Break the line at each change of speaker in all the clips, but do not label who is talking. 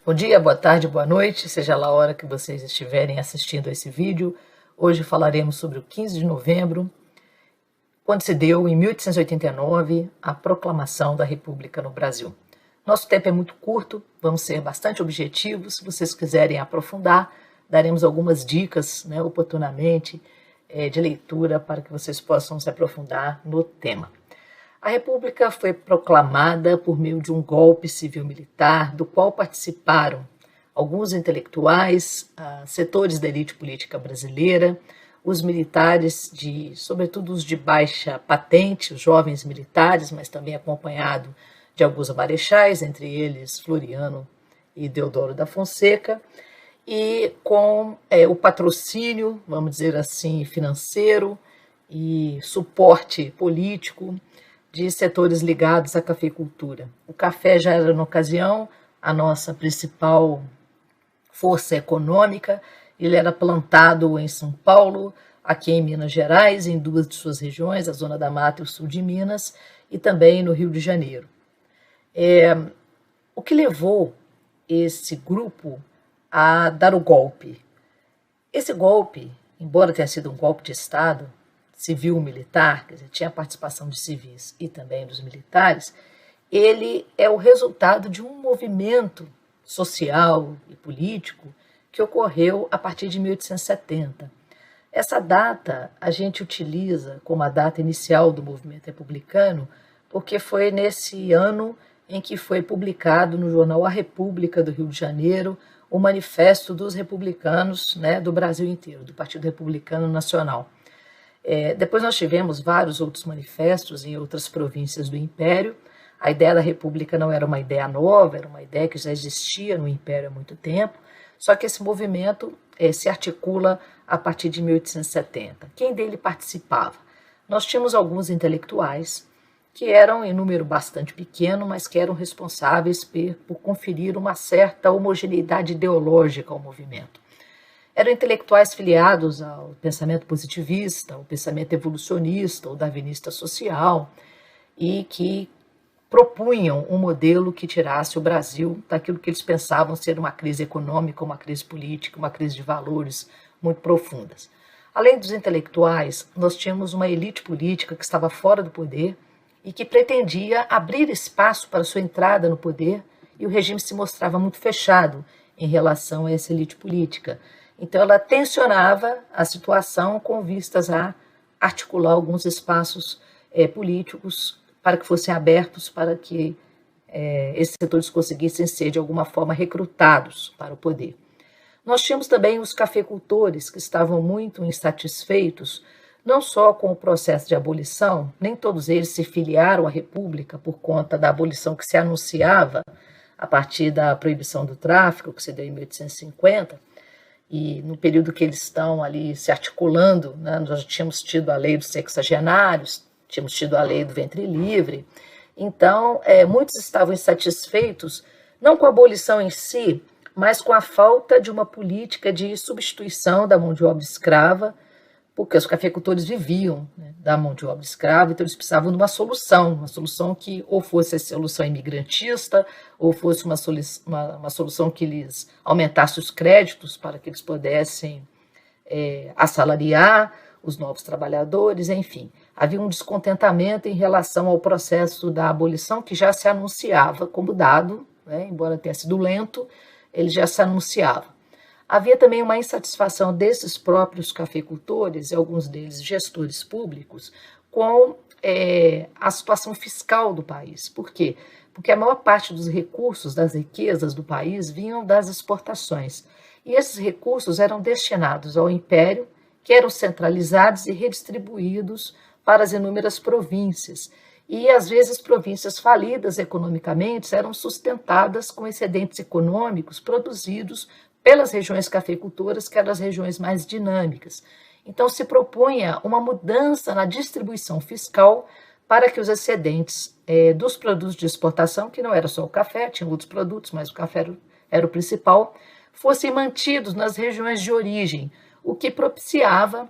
Bom dia, boa tarde, boa noite, seja lá a hora que vocês estiverem assistindo a esse vídeo. Hoje falaremos sobre o 15 de novembro, quando se deu, em 1889, a proclamação da República no Brasil. Nosso tempo é muito curto, vamos ser bastante objetivos. Se vocês quiserem aprofundar, daremos algumas dicas, oportunamente, de leitura para que vocês possam se aprofundar no tema. A República foi proclamada por meio de um golpe civil-militar, do qual participaram alguns intelectuais, setores da elite política brasileira, os militares, sobretudo os de baixa patente, os jovens militares, mas também acompanhado de alguns marechais, entre eles Floriano e Deodoro da Fonseca, e com o patrocínio, vamos dizer assim, financeiro e suporte político de setores ligados à cafeicultura. O café já era, na ocasião, a nossa principal força econômica. Ele era plantado em São Paulo, aqui em Minas Gerais, em duas de suas regiões, a Zona da Mata e o sul de Minas, e também no Rio de Janeiro. O que levou esse grupo a dar o golpe? Esse golpe, embora tenha sido um golpe de Estado, civil-militar, quer dizer, tinha a participação de civis e também dos militares, ele é o resultado de um movimento social e político que ocorreu a partir de 1870. Essa data a gente utiliza como a data inicial do movimento republicano, porque foi nesse ano em que foi publicado no jornal A República do Rio de Janeiro o Manifesto dos Republicanos, do Brasil inteiro, do Partido Republicano Nacional. Depois nós tivemos vários outros manifestos em outras províncias do Império. A ideia da República não era uma ideia nova, era uma ideia que já existia no Império há muito tempo, só que esse movimento se articula a partir de 1870. Quem dele participava? Nós tínhamos alguns intelectuais que eram em número bastante pequeno, mas que eram responsáveis por conferir uma certa homogeneidade ideológica ao movimento. Eram intelectuais filiados ao pensamento positivista, ao pensamento evolucionista, ao darwinista social, e que propunham um modelo que tirasse o Brasil daquilo que eles pensavam ser uma crise econômica, uma crise política, uma crise de valores muito profundas. Além dos intelectuais, nós tínhamos uma elite política que estava fora do poder e que pretendia abrir espaço para sua entrada no poder, e o regime se mostrava muito fechado em relação a essa elite política. Então, ela tensionava a situação com vistas a articular alguns espaços políticos para que fossem abertos, para que esses setores conseguissem ser, de alguma forma, recrutados para o poder. Nós tínhamos também os cafeicultores, que estavam muito insatisfeitos, não só com o processo de abolição, nem todos eles se filiaram à República por conta da abolição que se anunciava a partir da proibição do tráfico, que se deu em 1850, e no período que eles estão ali se articulando, nós já tínhamos tido a lei dos sexagenários, tínhamos tido a lei do ventre livre. Então, muitos estavam insatisfeitos, não com a abolição em si, mas com a falta de uma política de substituição da mão de obra escrava, porque os cafeicultores viviam da mão de obra escrava, então eles precisavam de uma solução que ou fosse a solução imigrantista, ou fosse uma solução que lhes aumentasse os créditos para que eles pudessem assalariar os novos trabalhadores, enfim. Havia um descontentamento em relação ao processo da abolição, que já se anunciava como dado, embora tenha sido lento, ele já se anunciava. Havia também uma insatisfação desses próprios cafeicultores, e alguns deles gestores públicos, com a situação fiscal do país. Por quê? Porque a maior parte dos recursos, das riquezas do país, vinham das exportações. E esses recursos eram destinados ao Império, que eram centralizados e redistribuídos para as inúmeras províncias. E, às vezes, províncias falidas economicamente eram sustentadas com excedentes econômicos produzidos pelas regiões cafeicultoras, que eram as regiões mais dinâmicas. Então, se propunha uma mudança na distribuição fiscal para que os excedentes dos produtos de exportação, que não era só o café, tinha outros produtos, mas o café era o principal, fossem mantidos nas regiões de origem, o que propiciaria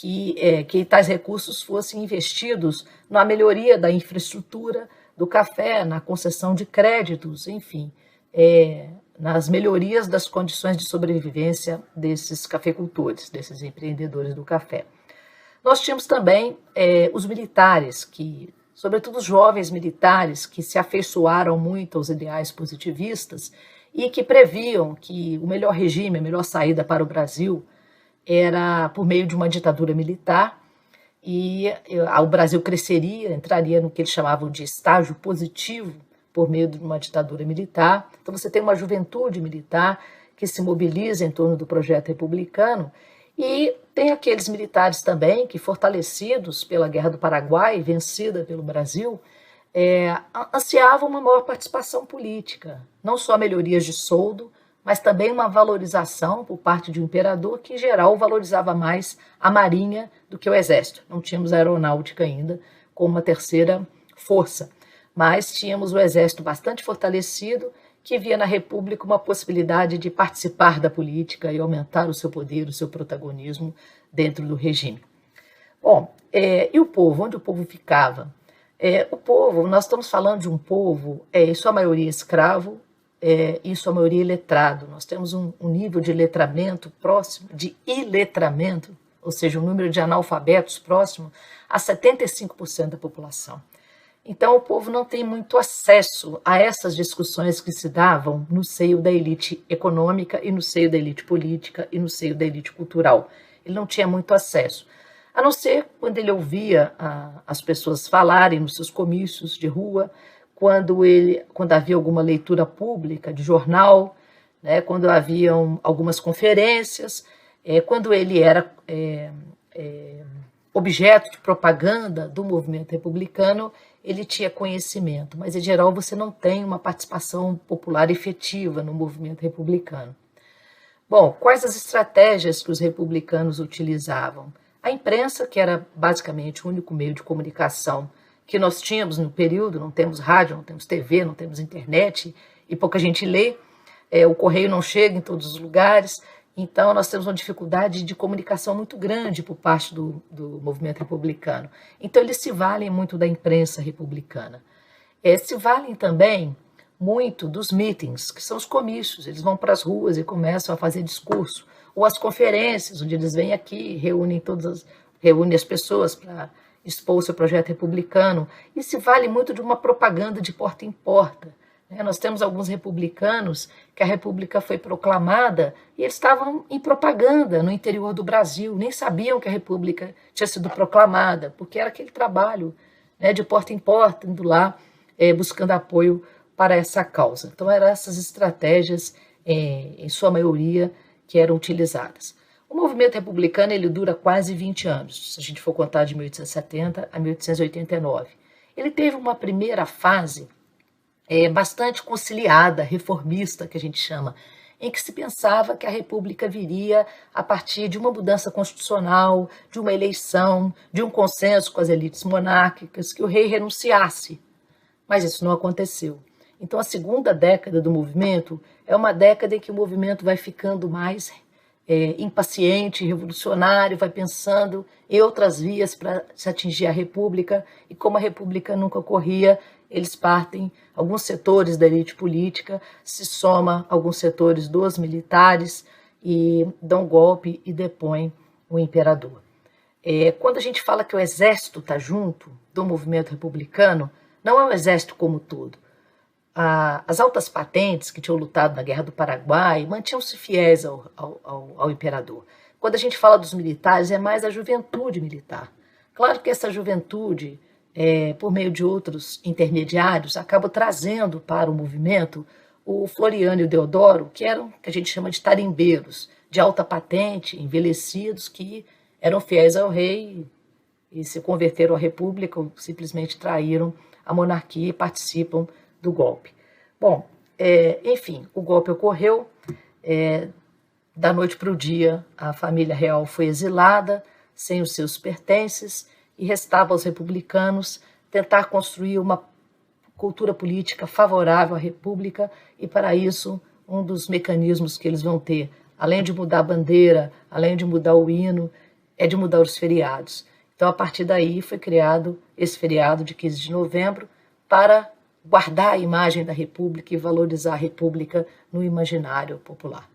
que tais recursos fossem investidos na melhoria da infraestrutura do café, na concessão de créditos, enfim, nas melhorias das condições de sobrevivência desses cafeicultores, desses empreendedores do café. Nós tínhamos também os militares, sobretudo os jovens militares, que se afeiçoaram muito aos ideais positivistas e que previam que o melhor regime, a melhor saída para o Brasil era por meio de uma ditadura militar, e o Brasil cresceria, entraria no que eles chamavam de estágio positivo por meio de uma ditadura militar. Então você tem uma juventude militar que se mobiliza em torno do projeto republicano, e tem aqueles militares também que, fortalecidos pela Guerra do Paraguai, vencida pelo Brasil, ansiavam uma maior participação política, não só melhorias de soldo, mas também uma valorização por parte do imperador, que em geral valorizava mais a marinha do que o exército. Não tínhamos a aeronáutica ainda como uma terceira força, mas tínhamos o exército bastante fortalecido, que via na República uma possibilidade de participar da política e aumentar o seu poder, o seu protagonismo dentro do regime. Bom, e o povo? Onde o povo ficava? O povo, nós estamos falando de um povo, em sua maioria escravo, em sua maioria iletrado. Nós temos um nível de letramento próximo, de iletramento, ou seja, um número de analfabetos próximo a 75% da população. Então, o povo não tem muito acesso a essas discussões que se davam no seio da elite econômica e no seio da elite política e no seio da elite cultural. Ele não tinha muito acesso, a não ser quando ele ouvia as pessoas falarem nos seus comícios de rua, quando havia alguma leitura pública de jornal, né, quando haviam algumas conferências, quando ele era objeto de propaganda do movimento republicano, ele tinha conhecimento, mas em geral você não tem uma participação popular efetiva no movimento republicano. Bom, quais as estratégias que os republicanos utilizavam? A imprensa, que era basicamente o único meio de comunicação que nós tínhamos no período, não temos rádio, não temos TV, não temos internet, e pouca gente lê, o correio não chega em todos os lugares, então nós temos uma dificuldade de comunicação muito grande por parte do movimento republicano. Então eles se valem muito da imprensa republicana. Se valem também muito dos meetings, que são os comícios, eles vão para as ruas e começam a fazer discurso, ou as conferências, onde eles vêm aqui, reúnem as pessoas para expor o seu projeto republicano, e se vale muito de uma propaganda de porta em porta. Nós temos alguns republicanos que a República foi proclamada e eles estavam em propaganda no interior do Brasil, nem sabiam que a República tinha sido proclamada, porque era aquele trabalho, de porta em porta, indo lá, buscando apoio para essa causa. Então eram essas estratégias, em sua maioria, que eram utilizadas. O movimento republicano ele dura quase 20 anos, se a gente for contar de 1870 a 1889. Ele teve uma primeira fase bastante conciliada, reformista, que a gente chama, em que se pensava que a República viria a partir de uma mudança constitucional, de uma eleição, de um consenso com as elites monárquicas, que o rei renunciasse. Mas isso não aconteceu. Então a segunda década do movimento é uma década em que o movimento vai ficando mais impaciente, revolucionário, vai pensando em outras vias para se atingir a República, e como a República nunca ocorria, eles partem, alguns setores da elite política se somam a alguns setores dos militares e dão golpe e depõem o imperador. Quando a gente fala que o exército está junto do movimento republicano, não é o exército como todo. As altas patentes que tinham lutado na Guerra do Paraguai mantinham-se fiéis ao imperador. Quando a gente fala dos militares, é mais a juventude militar. Claro que essa juventude, por meio de outros intermediários, acaba trazendo para o movimento o Floriano e o Deodoro, que eram, que a gente chama de tarimbeiros, de alta patente, envelhecidos, que eram fiéis ao rei e se converteram à República ou simplesmente traíram a monarquia e participam do golpe. Bom, enfim, o golpe ocorreu, da noite para o dia a família real foi exilada, sem os seus pertences, e restava aos republicanos tentar construir uma cultura política favorável à República, e para isso um dos mecanismos que eles vão ter, além de mudar a bandeira, além de mudar o hino, é de mudar os feriados. Então, a partir daí, foi criado esse feriado de 15 de novembro para guardar a imagem da República e valorizar a República no imaginário popular.